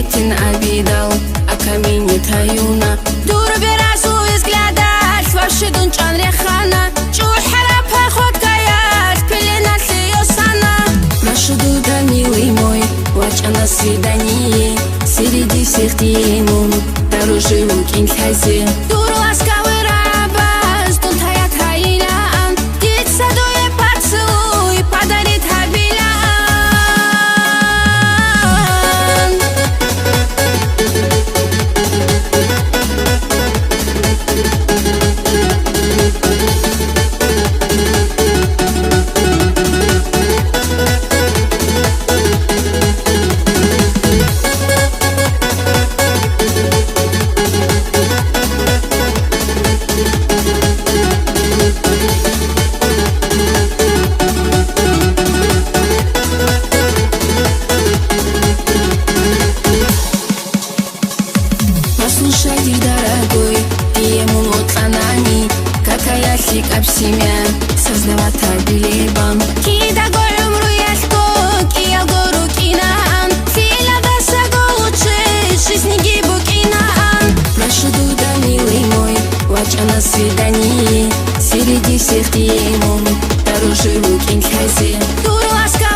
Сретен обидал, а камень таюна. Дур берасу взглядать, ваши дунчан рехана. Чур харапа ход каят, пелена сана. Наша дуда, милый мой, вач на свидании. Среди всех тимун, дороже лукин хазе. Дур ласкавый рабас, дун таят хаилян. Дит садуе поцелуй, подарит хабилян. Послушай, дорогой, ты ему вот анани. Какая фиг об семя, создавать обилибам. Кида горем руяско, киял гору кинаан. Филя досаго лучше, жизни гибу кинаан. Прошу, дуда, милый мой, вач на свидании. Среди всех тимун, дороже лукин хазе. Дур ласка